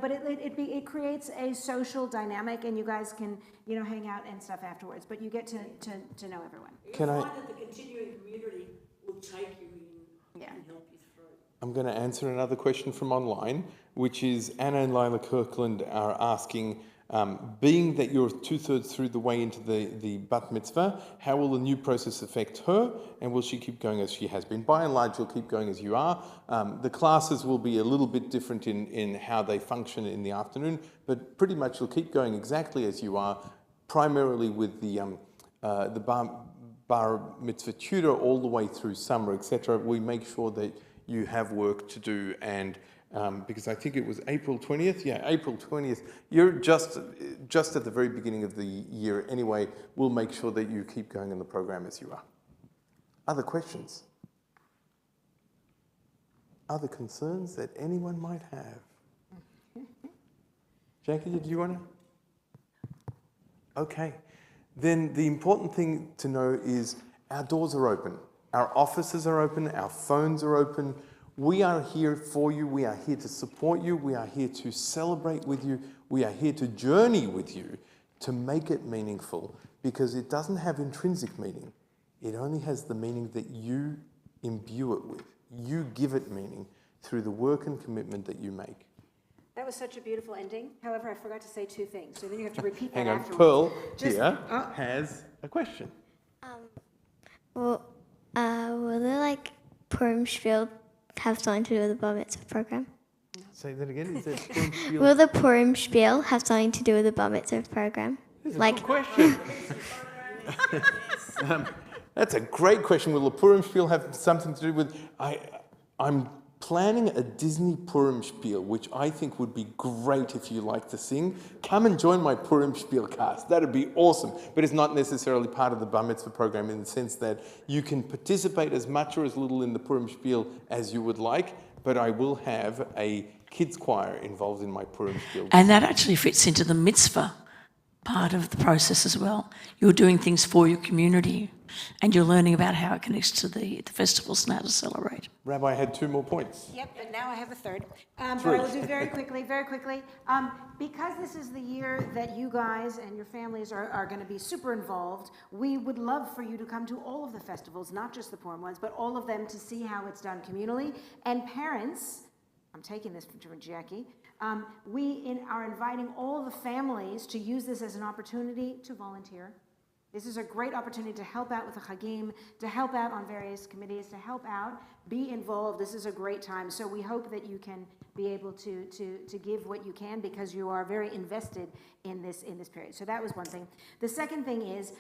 but it creates a social dynamic, and you guys can, hang out and stuff afterwards. But you get to know everyone. You'll find that the continuing community will take you in and help you through. I'm going to answer another question from online, which is Anna and Lila Kirkland are asking, being that you're 2/3 through the way into the Bat Mitzvah, how will the new process affect her, and will she keep going as she has been? By and large, you'll keep going as you are. The classes will be a little bit different in how they function in the afternoon, but pretty much you'll keep going exactly as you are, primarily with the the bar mitzvah tutor all the way through summer, etc. We make sure that you have work to do, and because I think it was April 20th. Yeah, April 20th. You're just at the very beginning of the year anyway. We'll make sure that you keep going in the program as you are. Other questions? Other concerns that anyone might have? Jackie, did you want to? Okay. Then the important thing to know is our doors are open. Our offices are open. Our phones are open. We are here for you. We are here to support you. We are here to celebrate with you. We are here to journey with you to make it meaningful, because it doesn't have intrinsic meaning. It only has the meaning that you imbue it with. You give it meaning through the work and commitment that you make. That was such a beautiful ending. However, I forgot to say two things, so then you have to repeat that Hang on, afterwards. Pearl here has a question. Will the Purim spiel have something to do with the Bar Mitzvah program? Say that again. Is that Purim spiel? Will the Purim spiel have something to do with the Bar Mitzvah program? That's a good question. That's a great question. Will the Purim spiel have something to do with... I'm planning a Disney Purim spiel, which I think would be great if you like to sing. Come and join my Purim spiel cast. That'd be awesome. But it's not necessarily part of the Bar Mitzvah program in the sense that you can participate as much or as little in the Purim spiel as you would like, but I will have a kids choir involved in my Purim spiel. And that actually fits into the mitzvah part of the process as well. You're doing things for your community and you're learning about how it connects to the festivals and how to celebrate. Rabbi had 2 more points. Yep, and now I have a third. But I will do very quickly. Because this is the year that you guys and your families are going to be super involved, we would love for you to come to all of the festivals, not just the Purim ones, but all of them, to see how it's done communally. And parents, I'm taking this from Jackie, we are inviting all the families to use this as an opportunity to volunteer. This is a great opportunity to help out with the Chagim, to help out on various committees, to help out, be involved. This is a great time. So we hope that you can be able to give what you can, because you are very invested in this period. So that was one thing. The second thing is,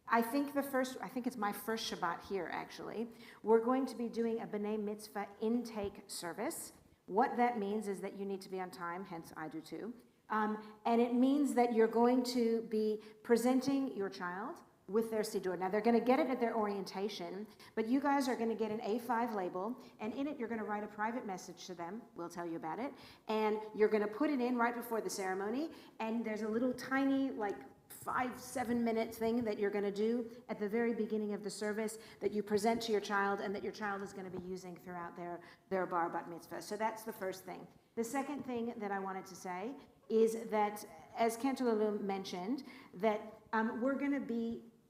I think it's my first Shabbat here, actually. We're going to be doing a B'nai Mitzvah intake service. What that means is that you need to be on time, hence I do too. And it means that you're going to be presenting your child with their Siddur. Now, they're going to get it at their orientation, but you guys are going to get an A5 label, and in it you're going to write a private message to them. We'll tell you about it. And you're going to put it in right before the ceremony, and there's a little tiny, 5-7 minute thing that you're going to do at the very beginning of the service that you present to your child, and that your child is going to be using throughout their bar bat mitzvah. So that's the first thing. The second thing that I wanted to say is that, as Cantalulu mentioned, that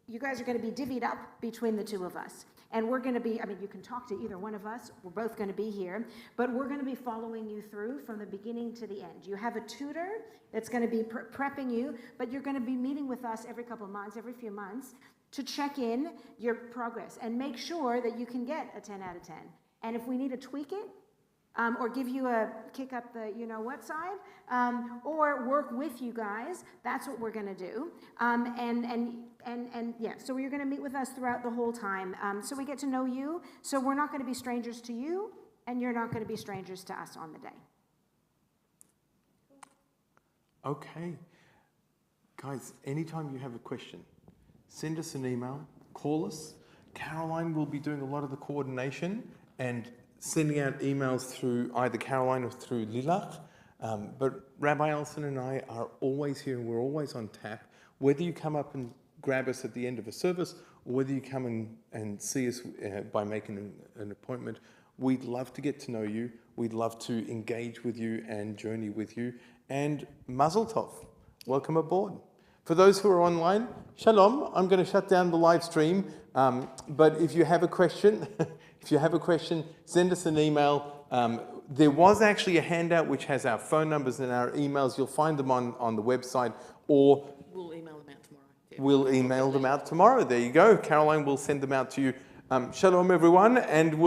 you guys are going to be divvied up between the two of us. And we're going to be, you can talk to either one of us, we're both going to be here, but we're going to be following you through from the beginning to the end. You have a tutor that's going to be prepping you, but you're going to be meeting with us every few months, to check in your progress and make sure that you can get a 10 out of 10. And if we need to tweak it, or give you a kick up the you-know-what side, or work with you guys, that's what we're going to do. So you're going to meet with us throughout the whole time. So we get to know you, so we're not going to be strangers to you, and you're not going to be strangers to us on the day. Okay. Guys, anytime you have a question, send us an email, call us. Caroline will be doing a lot of the coordination and sending out emails through either Caroline or through Lilach. But Rabbi Elson and I are always here, and we're always on tap. Whether you come up and grab us at the end of a service, or whether you come and see us by making an appointment, we'd love to get to know you. We'd love to engage with you and journey with you. And Mazel Tov. Welcome aboard. For those who are online, Shalom. I'm going to shut down the live stream. But if you have a question, send us an email. There was actually a handout which has our phone numbers and our emails. You'll find them on the website, or we'll email them out tomorrow. Yeah. We'll email them out tomorrow. There you go. Caroline will send them out to you. Shalom, everyone, and we'll